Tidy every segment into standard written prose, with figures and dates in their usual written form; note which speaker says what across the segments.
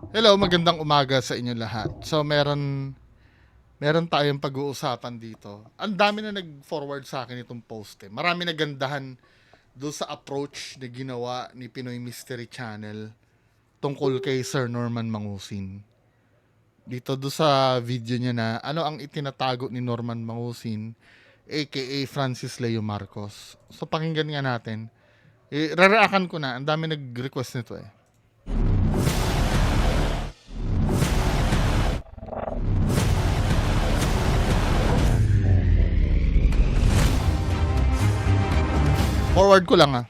Speaker 1: Hello, magandang umaga sa inyo lahat. So meron tayong pag-uusapan dito. Ang dami na nag-forward sa akin itong post eh. Marami nagandahan doon sa approach na ginawa ni Pinoy Mystery Channel tungkol kay Sir Norman Mangusin. Dito do sa video niya na ano ang itinatago ni Norman Mangusin aka Francis Leo Marcos. So pakinggan nga natin. Raraakan ko na. Ang dami nag-request nito eh. Forward ko lang ah.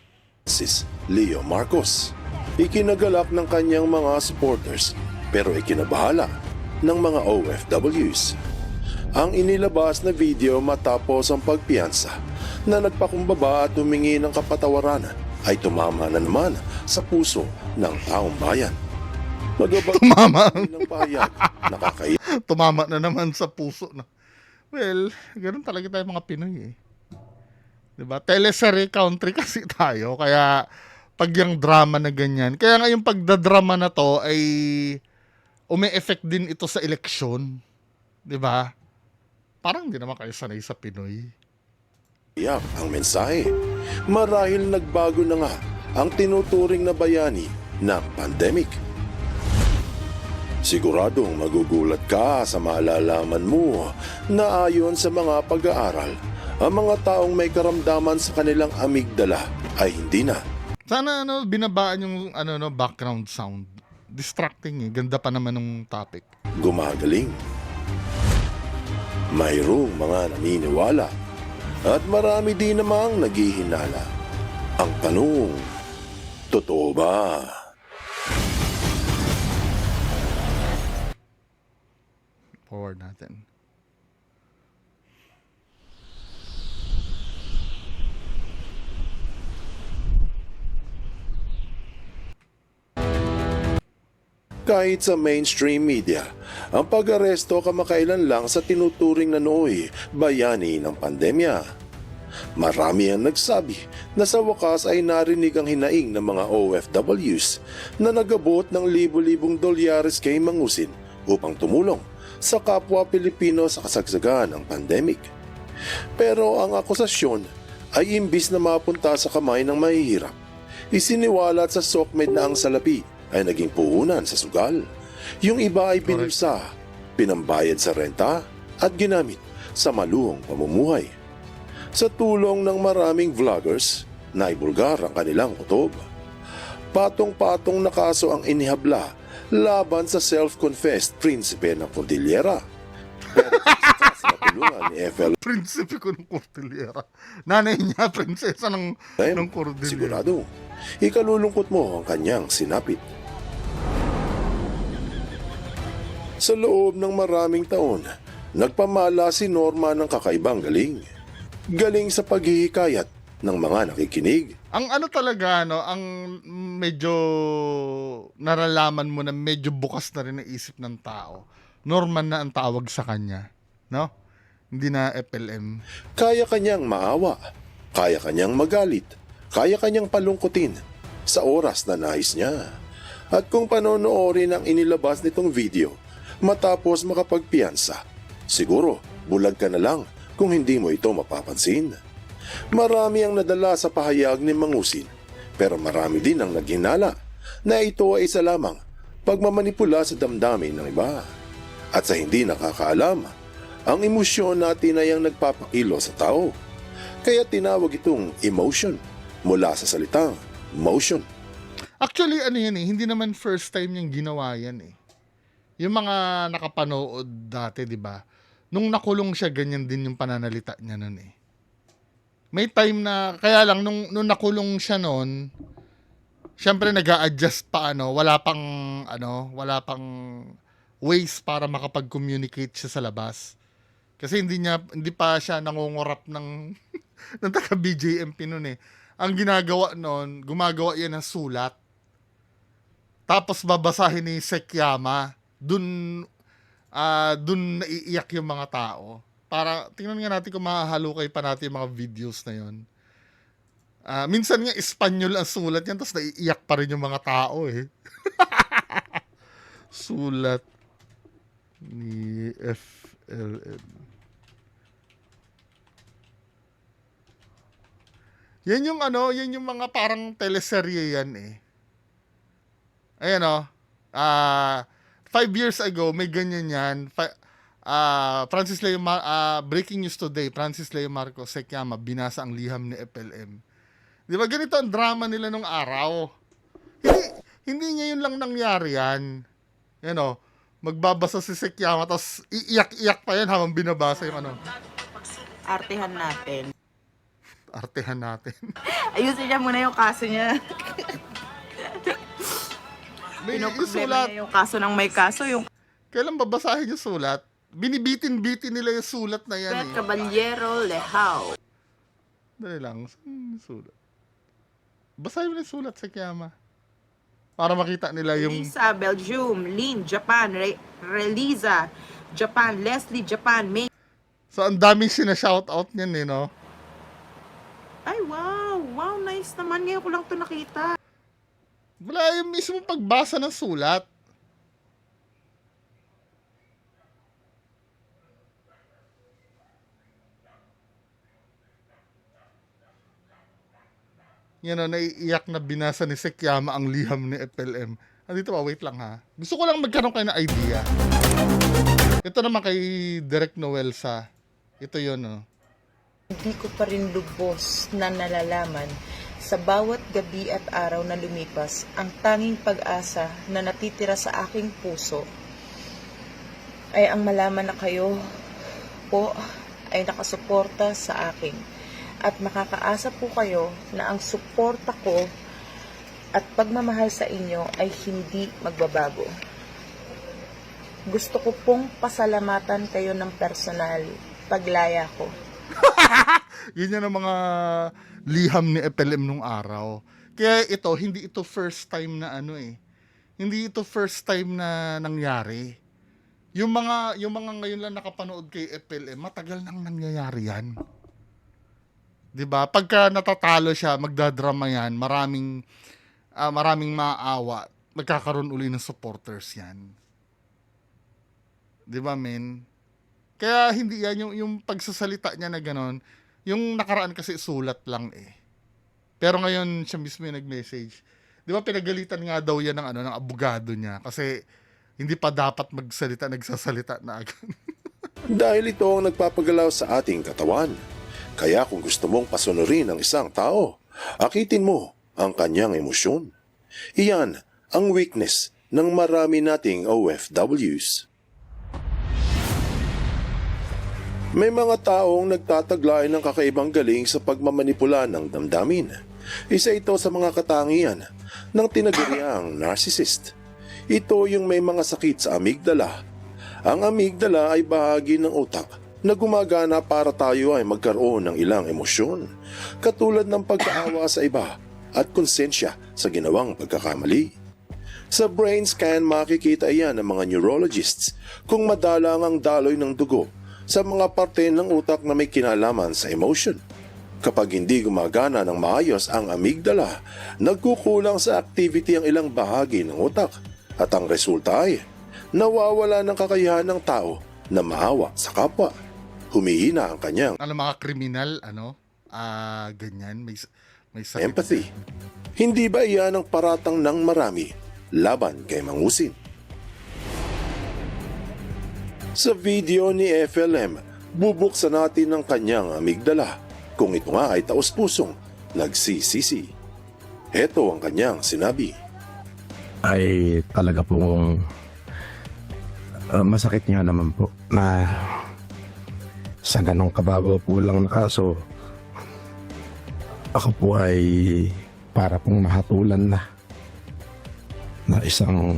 Speaker 2: Francis Leo Marcos. Ikinagalak ng kanyang mga supporters pero ikinabahala ng mga OFWs. Ang inilabas na video matapos ang pagpiyansa na nagpakumbaba at humingi ng kapatawaran ay tumama na naman sa puso ng taong bayan. Magabag
Speaker 1: Tumama.
Speaker 2: ng pahayag, nakakaiyak
Speaker 1: Tumama na naman sa puso na. Well, ganoon talaga tayo mga Pinoy eh. 'Di ba? Teleserye country kasi tayo kaya pag yung drama na ganyan. Kaya nga yung pagdadrama na to ay umi-effect din ito sa eleksyon. 'Di ba? Parang hindi naman kayo sanay sa Pinoy.
Speaker 2: ang mensahe. Marahil nagbago na nga ang tinuturing na bayani ng pandemic. Siguradong magugulat ka sa malalaman mo na ayon sa mga pag-aaral, ang mga taong may karamdaman sa kanilang amygdala ay hindi na
Speaker 1: Sana binabaan yung background sound. Distracting eh. Ganda pa naman ng topic.
Speaker 2: gumagaling. Mayroong mga naniniwala at marami din namang naghihinala. Ang tanong, totoo ba?
Speaker 1: Forward natin.
Speaker 2: Kahit sa mainstream media, ang pag-aresto kamakailan lang sa tinuturing na nooy bayani ng pandemya. Marami ang nagsabi na sa wakas ay narinig ang hinaing ng mga OFWs na nagabot ng libo-libong dolyares kay Mangusin upang tumulong sa kapwa Pilipino sa kasagsagan ng pandemic. Pero ang akusasyon ay imbis na mapunta sa kamay ng mahihirap, isiniwalat sa SOCMED na ang salapi ay naging puhunan sa sugal. Yung iba ay pinulsa, pinambayad sa renta at ginamit sa maluhong pamumuhay. Sa tulong ng maraming vloggers, naibulgar ang kanilang kutob. Patong-patong na kaso ang inihabla laban sa self-confessed prinsipe ng Cordillera. Pero sa natulungan ni FL
Speaker 1: Prinsipe ko ng Cordillera. Nanay niya, prinsesa ng Cordillera.
Speaker 2: sigurado, ikalulungkot mo ang kanyang sinapit. Sa loob ng maraming taon, nagpamala si Norma ng kakaibang galing. Galing sa paghihikayat ng mga nakikinig.
Speaker 1: Ang talaga, ang medyo naralaman mo na medyo bukas na rin ang isip ng tao. Norman na ang tawag sa kanya. No? Hindi na FLM.
Speaker 2: Kaya kanyang maawa, kaya kanyang magalit, kaya kanyang palungkutin sa oras na nais niya. At kung panonoorin ang inilabas nitong video, matapos makapagpiyansa, siguro bulag ka na lang kung hindi mo ito mapapansin. Marami ang nadala sa pahayag ni Mangusin, pero marami din ang naghinala na ito ay isa lamang pagmamanipula sa damdamin ng iba. At sa hindi nakakaalam, ang emosyon natin ay ang nagpapakilo sa tao. Kaya tinawag itong emotion mula sa salitang motion.
Speaker 1: Actually, yan eh, hindi naman first time niyang ginawa yan eh. Yung mga nakapanood dati, di ba? Nung nakulong siya, ganyan din yung pananalita niya nun eh. May time na, kaya lang, nung nakulong siya nun, syempre nag-a-adjust pa wala pang ways para makapag-communicate siya sa labas. Kasi hindi pa siya nangungurap ng, ng taga-BJMP nun eh. Ang ginagawa nun, gumagawa yan ng sulat. Tapos babasahin ni Sekyama. Dun naiiyak yung mga tao. Para, tingnan nga natin kung mahahalukay pa natin yung mga videos na yon. Minsan nga Espanyol ang sulat yan, tapos naiiyak pa rin yung mga tao eh. Sulat ni FLM. Yan yung ano, yan yung mga parang teleserye yan eh. Ayan o. 5 years ago, may ganyan yan. Breaking news today, Francis Leo Marcos Sekiyama, binasa ang liham ni FLM. Di ba ganito ang drama nila nung araw? Hindi ngayon lang nangyari yan. Yan o. Magbabasa si Sekiyama, tapos iiyak-iyak pa yan habang binabasa yung ano.
Speaker 3: Artehan natin.
Speaker 1: Artehan natin.
Speaker 3: Ayusin niya muna yung kaso niya.
Speaker 1: May
Speaker 3: Pinoproblema
Speaker 1: sulat.
Speaker 3: niya yung kaso ng may kaso. Yung
Speaker 1: Kailan babasahin yung sulat? Binibitin-bitin nila yung sulat na yan
Speaker 3: Pet
Speaker 1: eh.
Speaker 3: Caballero Lehao.
Speaker 1: Dali lang. Saan yung sulat? Basahin mo na yung sulat sa Kiyama. Para makita nila yung...
Speaker 3: Lisa, Belgium. Lynn, Japan. Reliza, Japan. Leslie, Japan. May.
Speaker 1: So, ang daming sinashoutout niyan eh, no?
Speaker 3: Ay, wow. Wow, nice naman. Ngayon ko lang ito nakita.
Speaker 1: Wala yung mismo pagbasa ng sulat. Yan o, naiiyak na binasa ni Sekiyama ang liham ni FLM. Dito pa, wait lang ha. Gusto ko lang magkaroon kayo ng idea. Ito naman kay Direk Noel sa. Ito yun, no?
Speaker 4: Hindi ko pa rin lubos na nalalaman sa bawat gabi at araw na lumipas ang tanging pag-asa na natitira sa aking puso ay ang malaman na kayo po ay nakasuporta sa akin at makakaasa po kayo na ang suporta ko at pagmamahal sa inyo ay hindi magbabago. Gusto ko pong pasalamatan kayo ng personal paglaya ko.
Speaker 1: Yun yan ang mga liham ni FLM nung araw. Kaya ito, hindi ito first time na ano eh. Hindi ito first time na nangyari. Yung mga ngayon lang nakapanood kay FLM, matagal nang nangyayari yan. 'Di ba? Pagka natatalo siya, magdadrama yan, maraming maawa, magkakaroon uli ng supporters yan. 'Di ba, men? Kaya hindi yan yung pagsasalita niya na gano'n. Yung nakaraan kasi sulat lang eh. Pero ngayon siya mismo yung nag-message. 'Di ba pinagalitan nga daw yan ng abogado niya kasi hindi pa dapat nagsasalita na agad.
Speaker 2: Dahil ito ang nagpapagalaw sa ating katawan. Kaya kung gusto mong pasunurin ang isang tao, akitin mo ang kanyang emosyon. Iyan ang weakness ng marami nating OFWs. May mga taong nagtataglay ng kakaibang galing sa pagmamanipula ng damdamin. Isa ito sa mga katangian ng tinaguriang narcissist. Ito yung may mga sakit sa amygdala. Ang amygdala ay bahagi ng utak na gumagana para tayo ay magkaroon ng ilang emosyon, katulad ng pagkaawa sa iba at konsensya sa ginawang pagkakamali. Sa brain scan makikita iyan ng mga neurologists kung madalang ang daloy ng dugo sa mga parte ng utak na may kinalaman sa emotion. Kapag hindi gumagana ng maayos ang amygdala, nagkukulang sa activity ang ilang bahagi ng utak at ang resulta ay nawawala ng kakayahan ng tao na maawa sa kapwa. Humihina ang kanyang
Speaker 1: Mga kriminal, ganyan, may sakit.
Speaker 2: empathy. Hindi ba iyan ang paratang ng marami laban kay Mangusin? Sa video ni FLM, bubuksan natin ang kanyang amygdala kung ito nga ay taos-pusong nagsisisi. Heto ang kanyang sinabi.
Speaker 5: Ay talaga pong masakit nga naman po na sa ganong kababaw po lang na kaso ako po ay para pong mahatulan na isang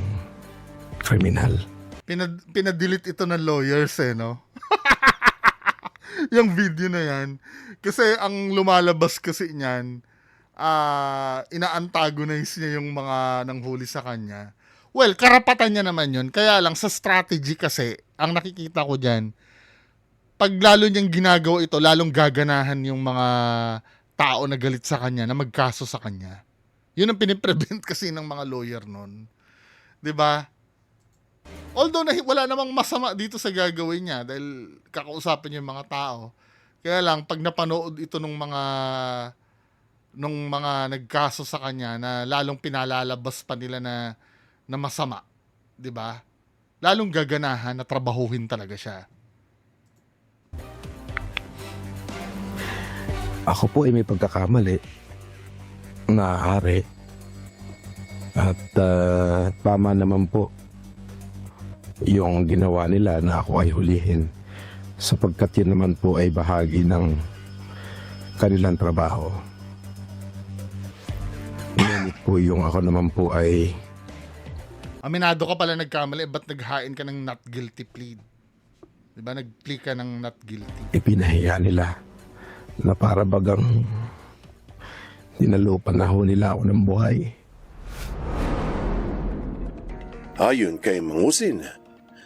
Speaker 5: kriminal.
Speaker 1: Pinadelete ito ng lawyers no? Yung video na yan. Kasi ang lumalabas kasi niyan, ina-antagonize niya yung mga nanghuli sa kanya. Well, karapatan niya naman yun. Kaya lang, sa strategy kasi, ang nakikita ko dyan, pag lalo niyang ginagawa ito, lalong gaganahan yung mga tao na galit sa kanya, na magkaso sa kanya. Yun ang piniprevent kasi ng mga lawyer nun. 'Di ba? Although wala namang masama dito sa gagawin niya dahil kakausapin niya yung mga tao. Kaya lang, pag napanood ito nung mga nagkaso sa kanya na lalong pinalalabas pa nila na masama, 'di ba? Lalong gaganahan na trabahuhin talaga siya.
Speaker 5: Ako po ay may pagkakamali. Maaari. At tama naman po yung ginawa nila na ako ay hulihin. Sapagkat yun naman po ay bahagi ng kanilang trabaho. Ngunit po yung ako naman po ay
Speaker 1: Aminado ka pala nagkamali, ba't naghain ka ng not guilty plea? 'Di ba? Nag-plea ka ng not guilty.
Speaker 5: ipinahiya nila na para bagang dinalupan na ho nila ako ng buhay.
Speaker 2: Ayon kay Mangusin,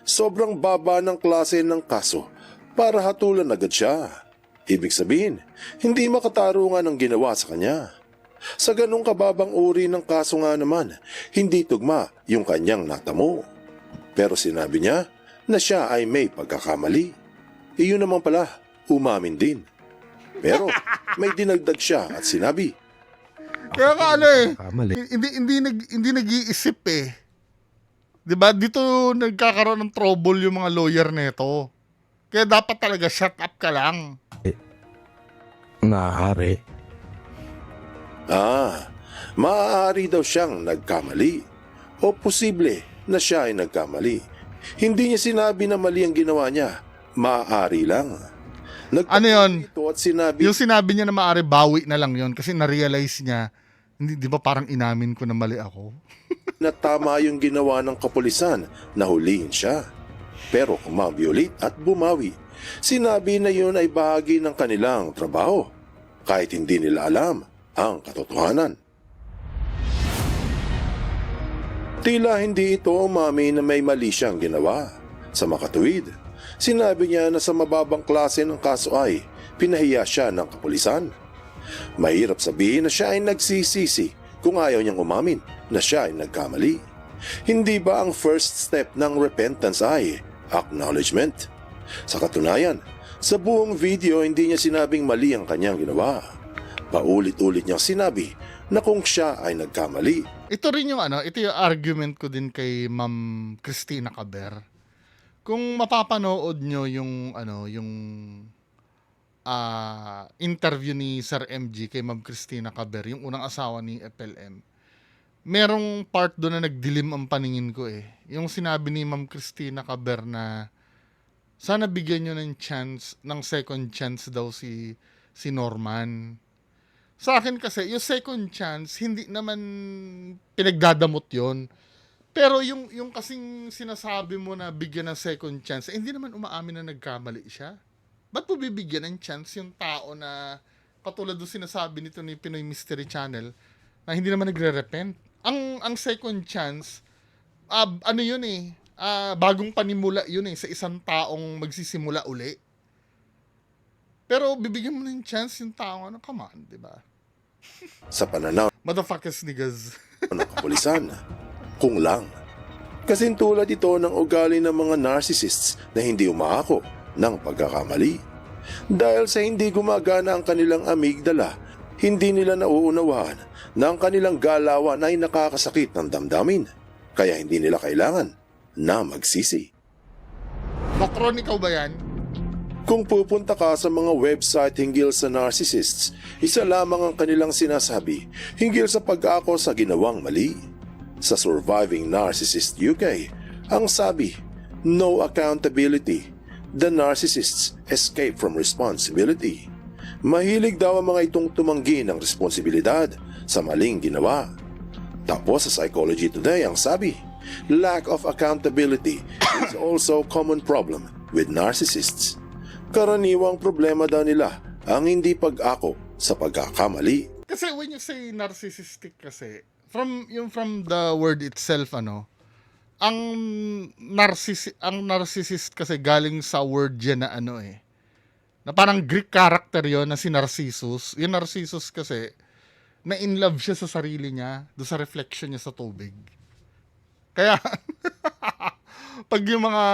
Speaker 2: sobrang baba ng klase ng kaso para hatulan agad siya. Ibig sabihin, hindi makatarungan ang ginawa sa kanya. Sa ganong kababang uri ng kaso nga naman, hindi tugma yung kanyang natamo. Pero sinabi niya na siya ay may pagkakamali. Iyon naman pala, umamin din. Pero may dinagdag siya at sinabi,
Speaker 1: Kaya nga
Speaker 5: Kamali.
Speaker 1: hindi nag-iisip eh. 'Di ba? Dito nagkakaroon ng trouble yung mga lawyer nito. Kaya dapat talaga shut up ka lang.
Speaker 5: Maaari.
Speaker 2: maaari daw siyang nagkamali. O posible na siya ay nagkamali. Hindi niya sinabi na mali ang ginawa niya. Maaari lang.
Speaker 1: Ano yun?
Speaker 2: Ito at sinabi
Speaker 1: Yung sinabi niya na maaari bawi na lang yon kasi na-realize niya, hindi, 'di ba parang inamin ko na mali ako?
Speaker 2: na tama yung ginawa ng kapulisan na hulihin siya. Pero kumabi ulit at bumawi. Sinabi na yun ay bahagi ng kanilang trabaho. Kahit hindi nila alam ang katotohanan. Tila hindi ito umamin na may mali siyang ginawa. Sa makatuwid, sinabi niya na sa mababang klase ng kaso ay pinahiya siya ng kapulisan. Mahirap sabihin na siya ay nagsisisi kung ayaw niyang umamin na siya ay nagkamali. Hindi ba ang first step ng repentance ay acknowledgement? Sa katunayan, sa buong video hindi niya sinabing mali ang kanyang ginawa. Paulit-ulit niyang sinabi na kung siya ay nagkamali.
Speaker 1: Ito rin yung ito yung argument ko din kay Ma'am Christina Caber. Kung mapapanood nyo yung interview ni Sir MG kay Ma'am Christina Caber, yung unang asawa ni FLM, merong part doon na nagdilim ang paningin ko eh. Yung sinabi ni Ma'am Christina Caber na sana bigyan nyo ng second chance daw si Norman. Sa akin kasi, yung second chance, hindi naman pinagdadamot yon. Pero yung kasing sinasabi mo na bigyan ng second chance, hindi naman umaamin na nagkamali siya. Ba't po bibigyan ng chance yung tao na katulad doon sinasabi nito ni Pinoy Mystery Channel na hindi naman nagre-repent? Ang second chance, bagong panimula yun sa isang taong magsisimula uli. Pero bibigyan mo ng chance yung tao, come on, di ba?
Speaker 2: Sa pananaw
Speaker 1: Motherfuckers niggas.
Speaker 2: ng kapulisan, kung lang. Kasing tulad ito ng ugali ng mga narcissists na hindi umaako ng pagkakamali. Dahil sa hindi gumagana ang kanilang amygdala, hindi nila nauunawaan na ang kanilang galawan ay nakakasakit ng damdamin. Kaya hindi nila kailangan na magsisi.
Speaker 1: Bakron, ikaw ba yan?
Speaker 2: Kung pupunta ka sa mga website hinggil sa narcissists, isa lamang ang kanilang sinasabi hinggil sa pag-ako sa ginawang mali. Sa Surviving Narcissist UK, ang sabi, no accountability. The narcissists escape from responsibility. Mahilig daw ang mga itong tumanggi ng responsibilidad sa maling ginawa. Tapos sa Psychology Today ang sabi, lack of accountability is also common problem with narcissists. Karaniwang problema daw nila ang hindi pag-ako sa pagkakamali.
Speaker 1: Kasi when you say narcissistic kasi, from the word itself, ang narcissist kasi galing sa word yan na na parang Greek character yon na si Narcissus. Yung Narcissus kasi, na in love siya sa sarili niya, do sa reflection niya sa tubig. Kaya, pag yung mga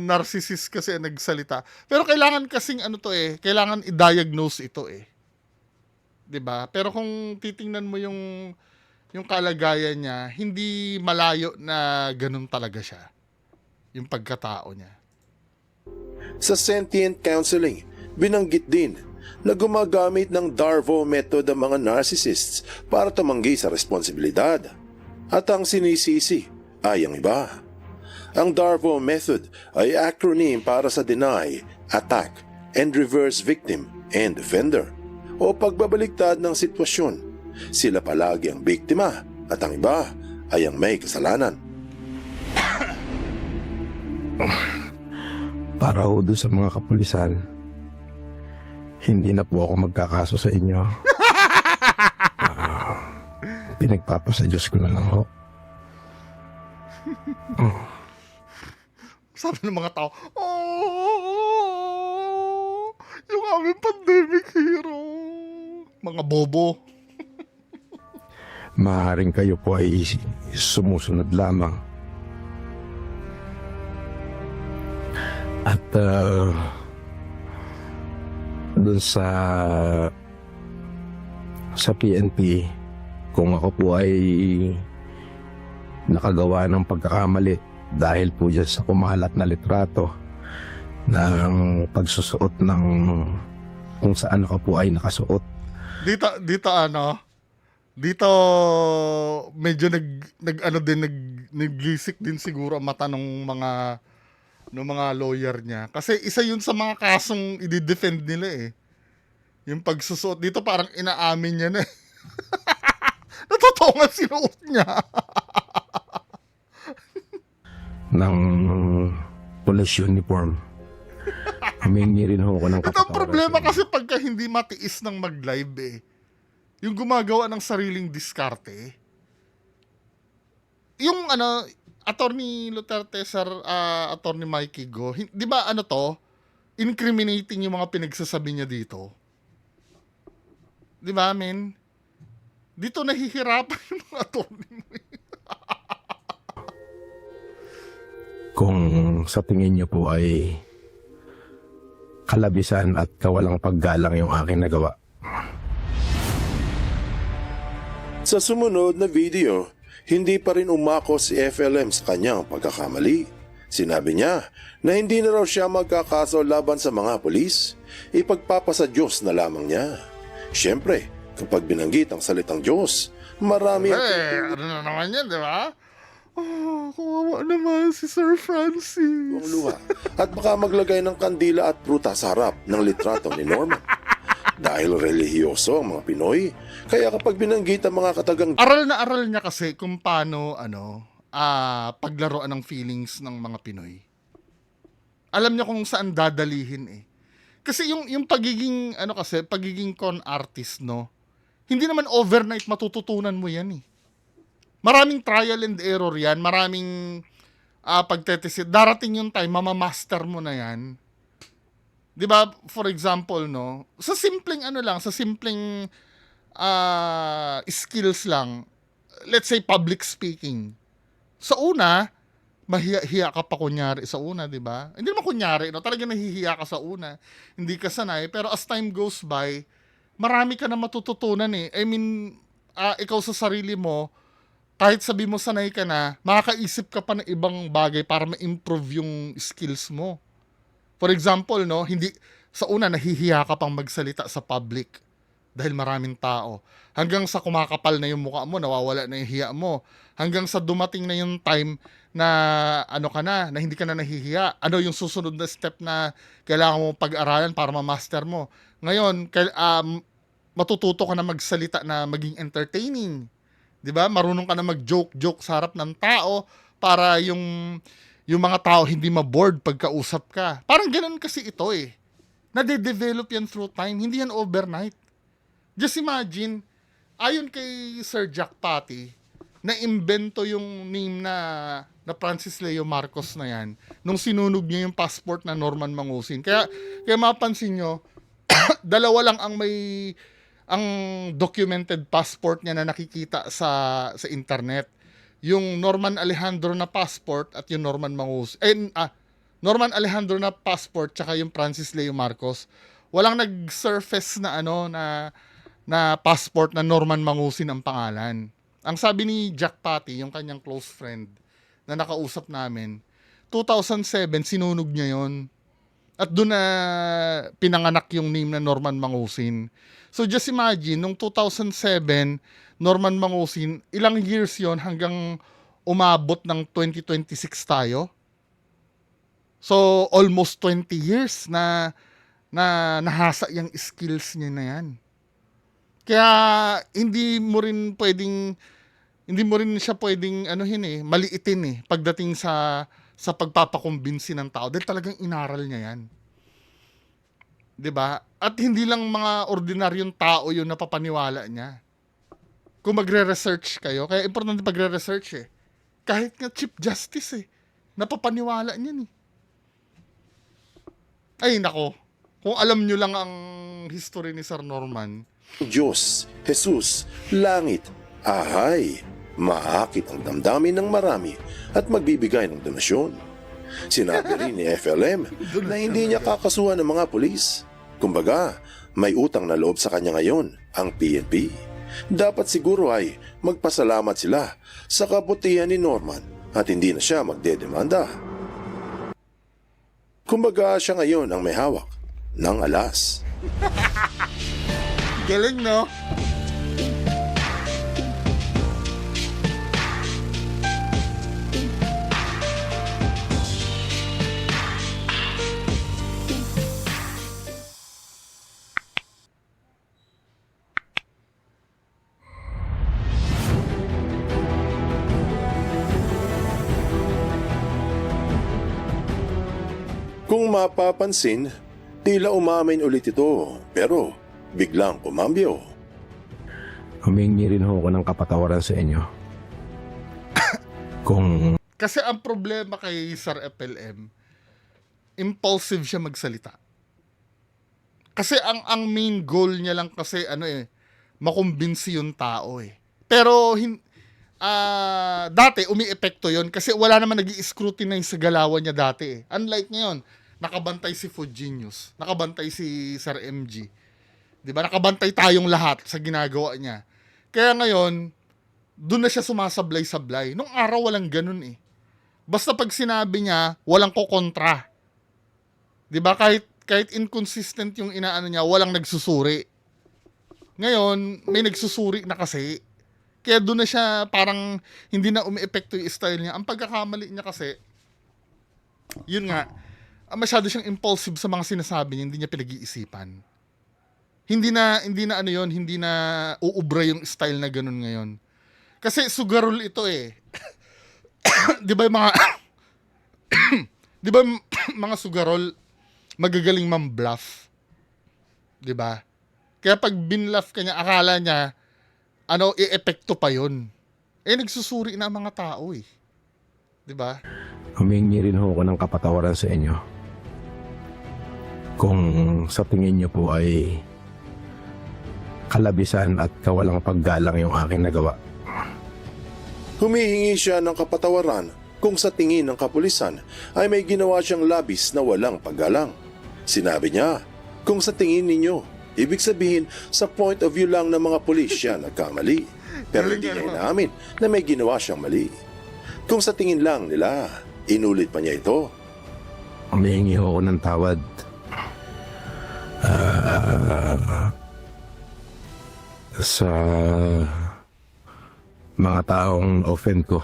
Speaker 1: narcissist kasi ang nagsalita. Pero kailangan kasing ano to kailangan i-diagnose ito 'Di ba? Pero kung titingnan mo yung kalagayan niya, hindi malayo na ganun talaga siya. Yung pagkatao niya.
Speaker 2: Sa sentient counseling, binanggit din na gumagamit ng Darvo method ang mga narcissists para tumanggi sa responsibilidad. At ang sinisisi ay ang iba. Ang Darvo method ay acronym para sa deny, attack, and reverse victim and offender o pagbabaliktad ng sitwasyon. Sila palagi ang biktima at ang iba ay ang may kasalanan.
Speaker 5: Para ho doon sa mga kapulisan, hindi na po ako magkakaso sa inyo. Pinagpapasa Diyos ko na lang ho.
Speaker 1: Sabi ng mga tao, oh, yung aming pandemic hero. Mga bobo.
Speaker 5: Maaaring kayo po ay sumusunod lamang. At dun sa PNP, kung ako po ay nakagawa ng pagkakamali dahil po dyan sa kumalat na litrato ng pagsusuot ng kung saan ako po ay nakasuot.
Speaker 1: Dito medyo naggisik din siguro ang mata ng mga lawyer niya. Kasi isa yun sa mga kasong i-defend nila Yung pagsusuot dito parang inaamin niya na Natotoo nga sinuot niya.
Speaker 5: Ng police uniform. Humingi rin ho ako ng
Speaker 1: Ito ang problema kasi pagka hindi matiis ng mag-live yung gumagawa ng sariling diskarte. Yung Attorney Duterte, Attorney Mikey Go, di ba incriminating yung mga pinagsasabi niya dito? Di ba, men? Dito nahihirapan yung mga attorney mo.
Speaker 5: Kung sa tingin niyo po ay kalabisan at kawalang paggalang yung aking nagawa.
Speaker 2: Sa sumunod na video, hindi pa rin umako si FLM sa kanyang pagkakamali. Sinabi niya na hindi na raw siya magkakaso laban sa mga pulis, ipagpapasa Diyos na lamang niya. Siyempre, kapag binanggit ang salitang Diyos, marami ang
Speaker 1: Ano na naman yan, di ba? Oh, kawawa naman si Sir Francis.
Speaker 2: ang luha at baka maglagay ng kandila at pruta sa harap ng litrato ni Norman. Dahil relihiyoso ang mga Pinoy, kaya kapag binanggit ang mga katagang
Speaker 1: Aral na aral niya kasi kung paano paglaruan ng feelings ng mga Pinoy. Alam niya kung saan dadalihin Kasi yung pagiging pagiging con artist, no. Hindi naman overnight matututunan mo 'yan Maraming trial and error 'yan, maraming pagtetisit. Darating yung time mamamaster mo na 'yan. 'Di ba? For example, no, sa simpleng skills lang, let's say public speaking. Sa una, mahiya ka pa kunyari sa una, 'di ba? Hindi naman kunyari, no, talagang nahihiya ka sa una. Hindi ka sanay, pero as time goes by, marami ka na matututunan I mean, ikaw sa sarili mo, kahit sabi mo sanay ka na, makakaisip ka pa ng ibang bagay para ma-improve yung skills mo. For example, no, hindi sa una nahihiya ka pang magsalita sa public dahil maraming tao. Hanggang sa kumakapal na yung mukha mo, nawawala na yung hiya mo. Hanggang sa dumating na yung time na na hindi ka na nahihiya. Ano yung susunod na step na kailangan mo pag-aralan para ma-master mo? Ngayon, matututo ka na magsalita na maging entertaining. 'Di ba? Marunong ka na mag-joke sa harap ng tao para yung mga tao hindi ma-bored pagkausap ka. Parang ganun kasi ito Nade-develop yan through time. Hindi yan overnight. Just imagine, ayon kay Sir Jack Patty, na-imbento yung name na Francis Leo Marcos na yan nung sinunog niya yung passport na Norman Mangusin. Kaya mapansin nyo, dalawa lang ang documented passport niya na nakikita sa internet. yung Norman Alejandro na passport at yung Norman Norman Alejandro na passport tsaka yung Francis Leo Marcos, walang nag-surface na na passport na Norman Mangusin ang pangalan. Ang sabi ni Jack Patty, yung kanyang close friend na nakausap namin, 2007 sinunog niya yon. At doon na pinanganak yung name na Norman Mangusin. So just imagine, nung 2007, Norman Mangusin, ilang years yon hanggang umabot ng 2026 tayo. So almost 20 years na nahasa yung skills niya na yan. Kaya hindi mo rin siya pwedeng maliitin pagdating sa pagpapakumbinsi ng tao dahil talagang inaral niya yan. 'Di ba? At hindi lang mga ordinaryong tao 'yung napapaniwala niya. Kung magre-research kayo, kaya importante pagre-research Kahit nga Chief Justice napapaniwala niyan Ay nako. Kung alam nyo lang ang history ni Sir Norman.
Speaker 2: Diyos, Jesus, langit, ahay, maakit ang damdamin ng marami at magbibigay ng donasyon. Sinabi rin ni FLM na hindi niya kakasuhan ng mga pulis. Kumbaga, may utang na loob sa kanya ngayon ang PNP. Dapat siguro ay magpasalamat sila sa kabutihan ni Norman at hindi na siya magdedemanda. Kumbaga siya ngayon ang may hawak ng alas.
Speaker 1: Galing, no?
Speaker 2: Kung mapapansin, tila umamin ulit ito, pero biglang kumambyo.
Speaker 5: Humingi rin ho ako ng kapatawaran sa inyo. Kung
Speaker 1: Kasi ang problema kay Sir FLM, impulsive siya magsalita. Kasi ang main goal niya lang kasi makumbinsi yung tao Pero dati umi-epekto yon kasi wala naman nag-i-scrutinize sa galawan niya dati Unlike ngayon, nakabantay si Food Genius, nakabantay si Sir MG. 'Di ba? Nakabantay tayong lahat sa ginagawa niya. Kaya ngayon, doon na siya sumasablay-sablay. Nung araw walang ganun Basta pag sinabi niya, walang kokontra. 'Di ba? Kahit inconsistent yung inaano niya, walang nagsusuri. Ngayon, may nagsusuri na kasi. Kaya doon na siya parang hindi na umi-epekto yung style niya. Ang pagkakamali niya kasi, yun nga, masyado siyang impulsive sa mga sinasabi niya, hindi niya pinag-iisipan. Hindi na uubra yung style na ganun ngayon. Kasi sugarol ito 'Di ba yung mga mga sugarol magagaling mam-bluff? 'Di ba? Kaya pag binluff ka niya, akala niya i-epekto pa 'yon. Nagsusuri na ang mga tao 'Di ba?
Speaker 5: humingi rin ho ako ng kapatawaran sa inyo. Kung sa tingin niyo po ay kalabisan at kawalang paggalang yung aking nagawa.
Speaker 2: Humihingi siya ng kapatawaran kung sa tingin ng kapulisan ay may ginawa siyang labis na walang paggalang. Sinabi niya, kung sa tingin ninyo, ibig sabihin sa point of view lang ng mga pulis siya nagkamali. Pero hindi niya inaamin na may ginawa siyang mali. Kung sa tingin lang nila, inulit pa niya ito.
Speaker 5: Humihingi ho ako ng tawad. Sa mga taong offend ko.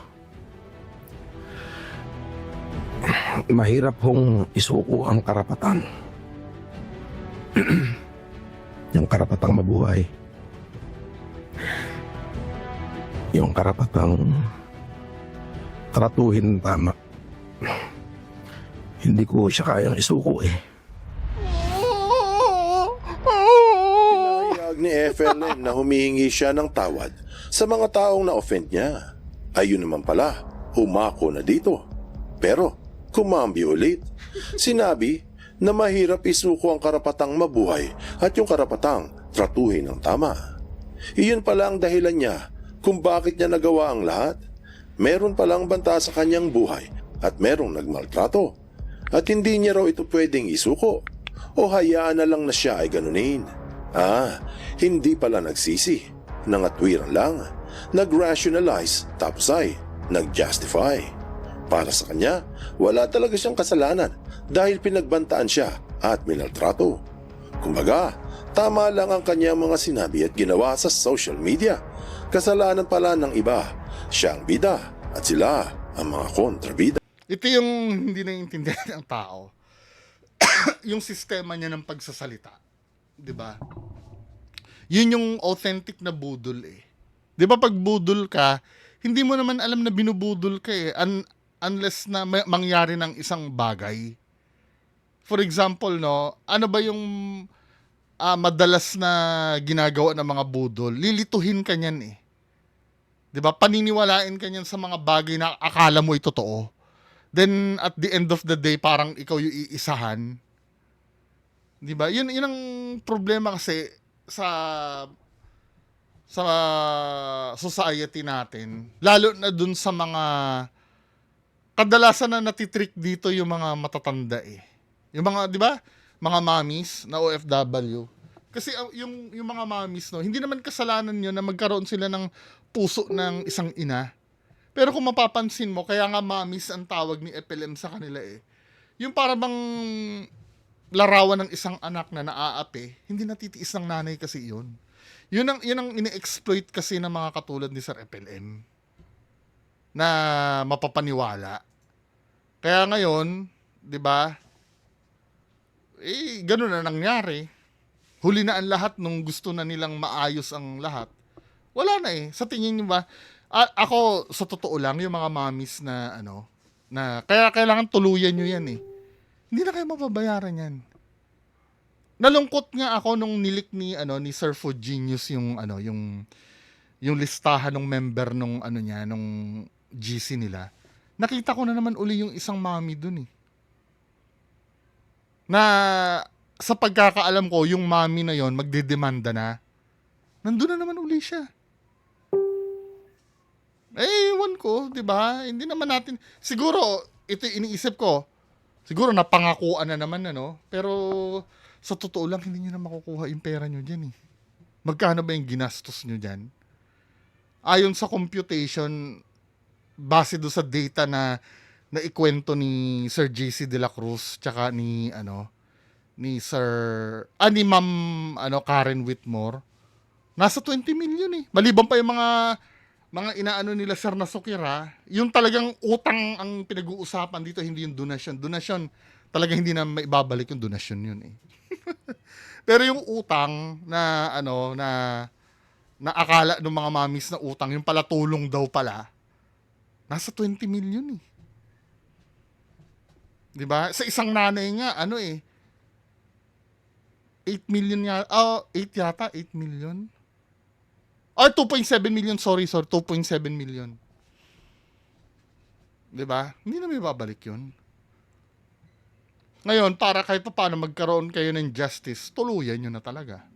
Speaker 5: Mahirap hong isuko ang karapatan. Yung karapatang mabuhay. Yung karapatang tratuhin tama. Hindi ko siya kayang isuko
Speaker 2: Pinahayag ni FLM na humihingi siya ng tawad sa mga taong na-offend niya. Ayun naman pala, humako na dito. Pero, kumambi ulit. Sinabi na mahirap isuko ang karapatang mabuhay at yung karapatang tratuhin ng tama. Iyon pala ang dahilan niya kung bakit niya nagawa ang lahat. meron palang banta sa kanyang buhay at merong nagmaltrato. At hindi niya raw ito pwedeng isuko o hayaan na lang na siya ay ganunin. Hindi pala nagsisi. Nangatwiran lang. Nag-rationalize tapos ay nag-justify. Para sa kanya, wala talaga siyang kasalanan dahil pinagbantaan siya at minaltrato. Kumbaga, tama lang ang kanyang mga sinabi at ginawa sa social media. Kasalanan pala ng iba. Siya ang bida at sila ang mga kontrabida.
Speaker 1: Ito yung hindi naiintindihan ng tao. Yung sistema niya ng pagsasalita. 'Di ba? Yun yung authentic na budol eh. 'Di ba pag budol ka, hindi mo naman alam na binubudol ka eh. Unless na mangyari ng isang bagay. For example, no, ano ba yung madalas na ginagawa ng mga budol? Lilituhin ka niyan eh. 'Di ba? Paniniwalain ka niyan sa mga bagay na akala mo ay totoo. Then at the end of the day, parang ikaw yung iisahan. 'Di ba? Yun ang problema kasi sa society natin. Lalo na dun sa mga kadalasan na natitrick dito yung mga matatanda eh. Yung mga, 'di ba? Mga mommies na OFW. Kasi yung mga mommies, no, hindi naman kasalanan yun na magkaroon sila ng puso ng isang ina. Pero kung mapapansin mo, kaya nga mommies ang tawag ni FLM sa kanila eh. Yung para bang larawan ng isang anak na naaapi, hindi natitiis ng nanay kasi yun. Yun ang ini-exploit kasi ng mga katulad ni Sir FLM na mapapaniwala. Kaya ngayon, 'di ba? Ganun na nangyari. Huli na ang lahat nung gusto na nilang maayos ang lahat. Wala na eh. Sa tingin niyo ba? Ako sa totoo lang yung mga mommies na na kaya kailangan tuluyan niyo yan eh. Hindi na kayo mababayaran yan. Nalungkot nga ako nung nilik ni Sir Food Genius yung yung listahan ng member nung nung GC nila. Nakita ko na naman uli yung isang mommy dun eh. Na sa pagkakaalam ko, yung mommy na yon magdedemanda na. Nandun na naman uli siya. Ewan ko, 'di ba? Hindi naman natin siguro ito iniisip ko. Siguro napangakuan na naman pero sa totoo lang hindi niyo na makukuha yung pera niyo diyan eh. Magkano ba yung ginastos niyo diyan? Ayon sa computation base do sa data na naikwento ni Sir JC De La Cruz tsaka ni ni Ma'am Karen Whitmore, nasa 20 million eh. Maliban pa yung mga inaano nila Sir Nasukira, yung talagang utang ang pinag-uusapan dito, hindi yung donasyon. Donasyon, talagang hindi na maibabalik yung donasyon yun eh. Pero yung utang na na akala ng mga mamis na utang, yung pala tulong daw pala, nasa 20 million eh. 'Di ba? Sa isang nanay nga 8 million 8 yata, 8 million. 2.7 million, sorry, 2.7 million. 'Di ba? Hindi na may babalik 'yun. Ngayon, para kahit paano magkaroon kayo ng justice, tuluyan nyo na talaga.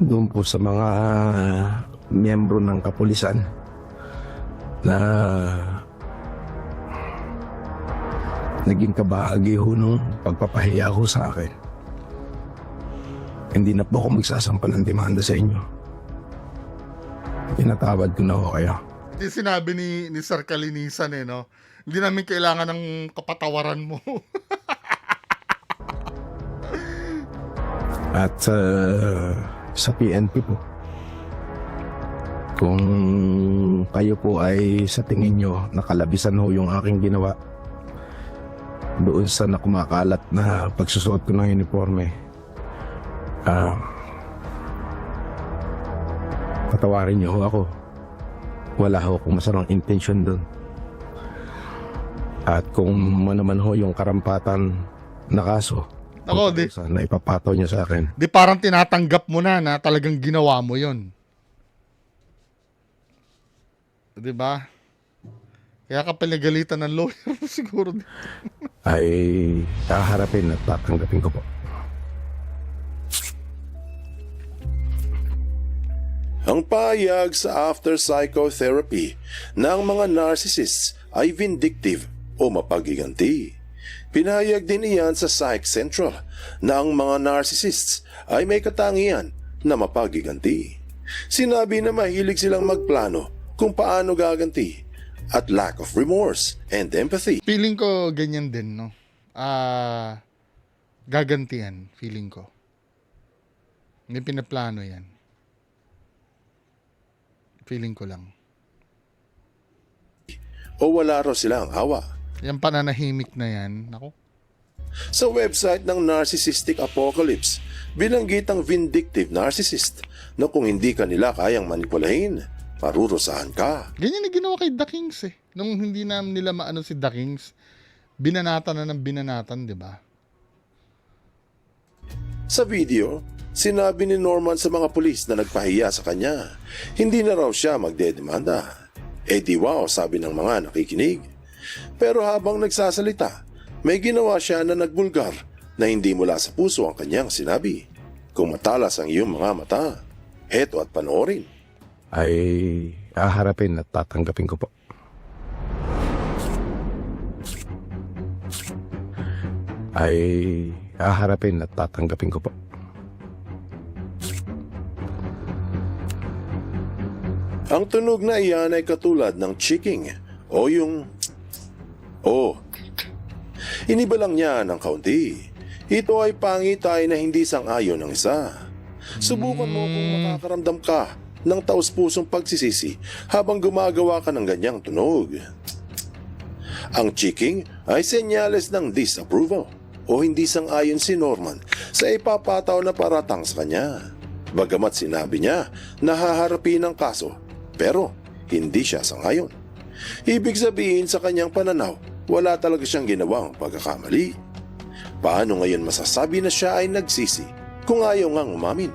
Speaker 5: Doon po sa mga miyembro ng kapulisan na naging kabahagi ho nung pagpapahiya ko sa akin. Hindi na po ako magsasampa ng demanda sa inyo. Pinatawad ko na ho kayo.
Speaker 1: Yung sinabi ni Sir Kalinisan hindi namin kailangan ng kapatawaran mo.
Speaker 5: At sa PNP po, kung kayo po ay sa tingin nyo nakalabisan ho yung aking ginawa doon sa nakumakalat na pagsusuot ko ng uniforme, patawarin nyo ho ako. Wala ho akong masamang intention doon. At kung naman ho yung karampatan na kaso,
Speaker 1: Ako,
Speaker 5: na ipapataw niya sa akin.
Speaker 1: Di parang tinatanggap mo na talagang ginawa mo yon. Di ba? Kaya ka pinagalitan ng lawyer mo siguro.
Speaker 5: Ay haharapin at tatanggapin ko po.
Speaker 2: Ang Pahayag sa after psychotherapy na ang mga narcissists ay vindictive o mapagiganti. Pinahayag din iyan sa Psych Central na ang mga narcissists ay may katangian na mapagiganti. Sinabi na mahilig silang magplano kung paano gaganti at lack of remorse and empathy.
Speaker 1: Feeling ko ganyan din, no? Gagantihan, feeling ko. May pinaplano yan. Feeling ko lang.
Speaker 2: O wala raw silang awa.
Speaker 1: Yung pananahimik na yan, ako.
Speaker 2: Sa website ng Narcissistic Apocalypse, binanggit ang vindictive narcissist na kung hindi ka nila kayang manipulahin, parurusahan ka.
Speaker 1: Ganyan na ginawa kay The Kings eh. Nung hindi na nila maano si The Kings, binanatan na ng binanatan, di ba?
Speaker 2: Sa video, sinabi ni Norman sa mga pulis na nagpahiya sa kanya, hindi na raw siya magdedemanda. Di wow, sabi ng mga nakikinig. Pero habang nagsasalita, may ginawa siya na nagbulgar na hindi mula sa puso ang kanyang sinabi. Kung matalas ang iyong mga mata, heto at panoorin.
Speaker 5: Ay haharapin at tatanggapin ko po. Ay haharapin at tatanggapin ko po.
Speaker 2: Ang tunog na iyan ay katulad ng chiking o yung Iniba lang niya ng kaunti. Ito ay pangitay na hindi sang-ayon ng isa. Subukan mo kung makakaramdam ka ng taus-pusong pagsisisi habang gumagawa ka ng ganyang tunog. Ang chiking ay senyales ng disapproval o hindi sang-ayon si Norman sa ipapataw na paratang sa kanya. Bagamat sinabi niya na haharapin ang kaso, pero hindi siya sang-ayon. Ibig sabihin sa kanyang pananaw, wala talaga siyang ginawang pagkakamali. Paano ngayon masasabi na siya ay nagsisi kung ayaw ngang umamin,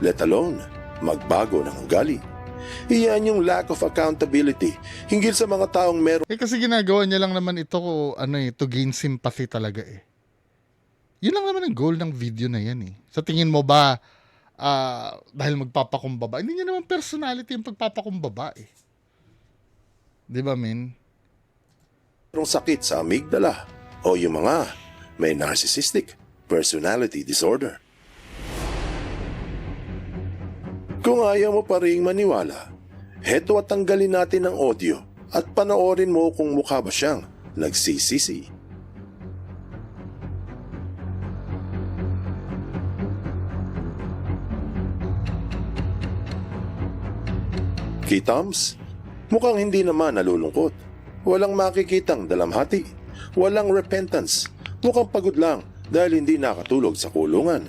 Speaker 2: let alone magbago ng ugali? Iyan yung lack of accountability hinggil sa mga taong meron.
Speaker 1: Kasi ginagawa niya lang naman ito to gain sympathy talaga eh. Yun lang naman ang goal ng video na yan eh. Sa tingin mo ba, dahil magpapakumbaba, hindi niya naman personality yung pagpapakumbaba eh. Di ba, men?
Speaker 2: Sakit sa amygdala o yung mga may narcissistic personality disorder. Kung ayaw mo pa ring maniwala, heto at tanggalin natin ang audio at panoorin mo kung mukha ba siyang nagsisisi. Kitams, mukhang hindi naman nalulungkot. Walang makikitang dalamhati. Walang repentance. Mukhang pagod lang dahil hindi nakatulog sa kulungan.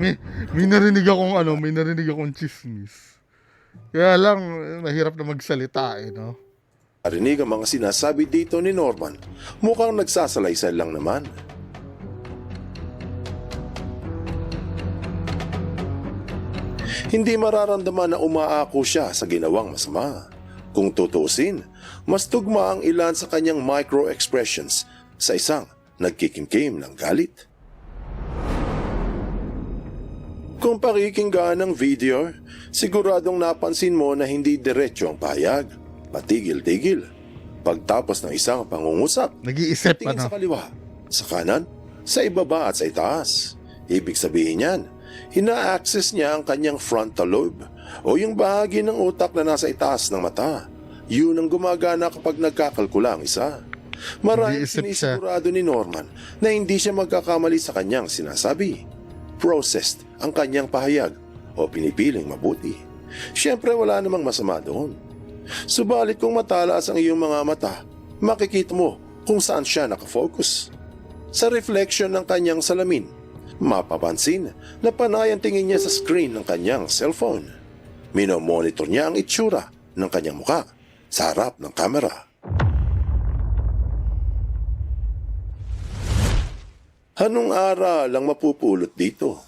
Speaker 1: may narinig akong chismis. Kaya lang, mahirap na magsalita eh, no?
Speaker 2: Narinig ang mga sinasabi dito ni Norman. Mukhang nagsasalaysay lang naman. Hindi mararamdaman na umaako siya sa ginawang masama. Kung tutusin, mas tugma ang ilan sa kanyang micro-expressions sa isang nagkikimkim ng galit. Kung pakikinggan ang video, siguradong napansin mo na hindi diretso ang pahayag, patigil-tigil. Pagtapos ng isang pangungusap,
Speaker 1: Nag-iisip,
Speaker 2: tingin sa kaliwa, sa kanan, sa ibaba at sa itaas. Ibig sabihin niyan, ina-access niya ang kanyang frontal lobe o yung bahagi ng utak na nasa itaas ng mata. Yun ang gumagana kapag nagkakalkula ang isa. Maraming
Speaker 1: Nag-iisip siya.
Speaker 2: sinisigurado ni Norman na hindi siya magkakamali sa kanyang sinasabi. Processed ang kanyang pahayag o pinipiling mabuti. Siyempre wala namang masama doon. Subalit kung matalas ang iyong mga mata, makikita mo kung saan siya nakafocus. Sa reflection ng kanyang salamin, mapapansin na panay ang tingin niya sa screen ng kanyang cellphone. Minomonitor niya ang itsura ng kanyang muka sa harap ng kamera. Anong aral ang mapupulot dito?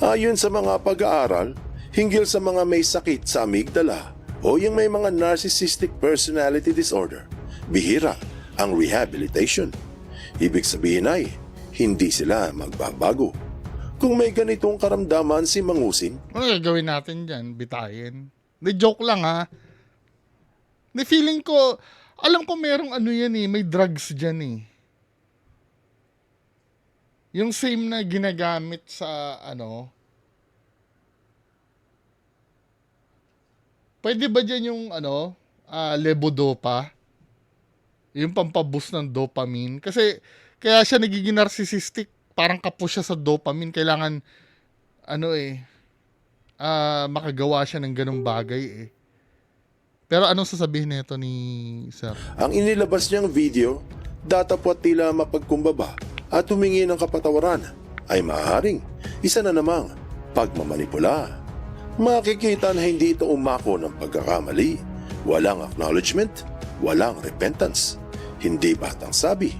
Speaker 2: Ayon sa mga pag-aaral, hinggil sa mga may sakit sa amygdala o yung may mga narcissistic personality disorder, bihira ang rehabilitation. Ibig sabihin ay, hindi sila magbabago. Kung may ganitong karamdaman si Mangusin,
Speaker 1: Ano gagawin natin dyan? Bitayin? Hindi, joke lang ha. Hindi, feeling ko, alam ko merong ano yan eh, may drugs dyan eh. Yung same na ginagamit sa ano, pwede ba dyan yung ano, levodopa? Yung pampaboost ng dopamine. Kasi, kaya siya nagiging narcissistic. Parang kapos siya sa dopamine. Kailangan, ano eh, makagawa siya ng ganong bagay eh. Pero anong sasabihin nito ni Sir?
Speaker 2: ang inilabas niyang video, datapwat tila mapagkumbaba at humingi ng kapatawaran ay maaaring isa na namang pagmamanipula. Makikita na hindi ito umako ng pagkakamali. Walang acknowledgement, walang repentance. Hindi batang sabi.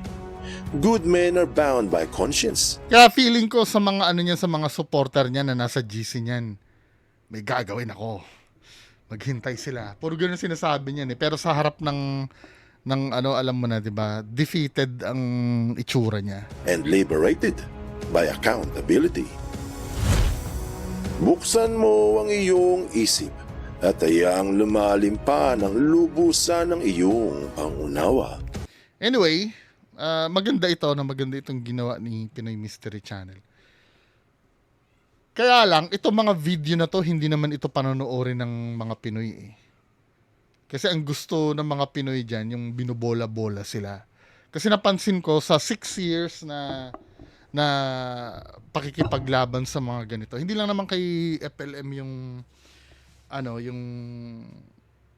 Speaker 2: Good men are bound by conscience.
Speaker 1: Kaya feeling ko sa mga ano niya, sa mga supporter niya na nasa GC niyan, may gagawin ako. Maghintay sila. Puro ganun sinasabi niya eh. Pero sa harap ng ano, alam mo na, 'di ba? Defeated ang itsura niya.
Speaker 2: And liberated by accountability. Buksan mo ang iyong isip at hayaang lumalim pa ng lubusan ng iyong pangunawa.
Speaker 1: Anyway, maganda ito na maganda itong ginawa ni Pinoy Mystery Channel. Kaya lang, itong mga video na to, hindi naman ito panonoodin ng mga Pinoy eh. Kasi ang gusto ng mga Pinoy dyan, yung binubola-bola sila. Kasi napansin ko sa 6 years na pakikipaglaban sa mga ganito. Hindi lang naman kay FLM yung ano, yung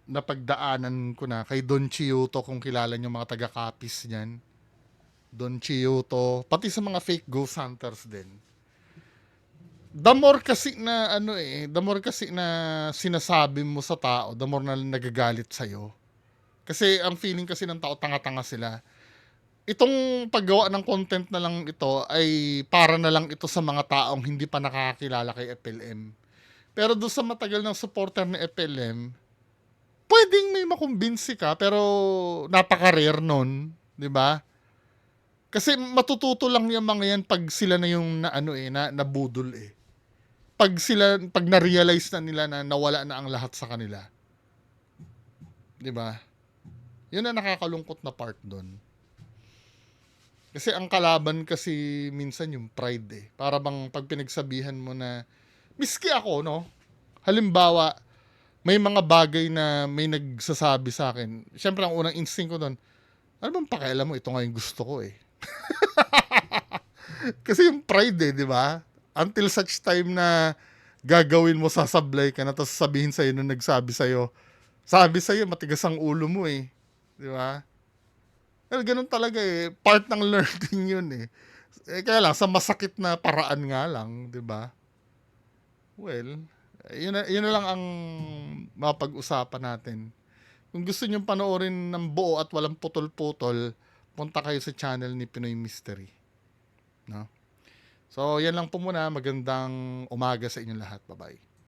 Speaker 1: napagdaanan ko na kay Don Chiyuto, kung kilala niyo mga taga-Capiz niyan. Don Chiyuto, pati sa mga fake ghost hunters din. The more kasi na ano eh, the more kasi na sinasabi mo sa tao, the more na nagagalit sa'yo. Kasi ang feeling kasi ng tao, tanga-tanga sila. Itong paggawa ng content na lang ito ay para na lang ito sa mga taong hindi pa nakakakilala kay FLM. Pero doon sa matagal ng supporter ni FLM, pwedeng may makumbinsi ka, pero napaka-rare nun, di ba? Kasi matututo lang yung mga yan pag sila na yung nabudol eh. Pag na-realize na nila na nawala na ang lahat sa kanila. 'Di ba? 'Yun ang nakakalungkot na part doon. Kasi ang kalaban kasi minsan yung pride eh. Para bang pag pinagsabihan mo na miski ako, no? Halimbawa, may mga bagay na may nagsasabi sa akin. Siyempre ang unang instinct ko doon, ano bang pakialam mo? Ito nga yung gusto ko eh. Kasi yung pride eh, di ba? Until such time na gagawin mo, sasablay ka na, tapos sabihin sa'yo nung nagsabi sa'yo, matigas ang ulo mo eh. Di ba? Well, ganun talaga eh. Part ng learning yun eh. Kaya lang, sa masakit na paraan nga lang, di ba? Well, yun na lang ang mapag-usapan natin. Kung gusto nyo panoorin ng buo at walang putol-putol, punta kayo sa channel ni Pinoy Mystery. No? So, yan lang po muna. Magandang umaga sa inyong lahat. Bye-bye.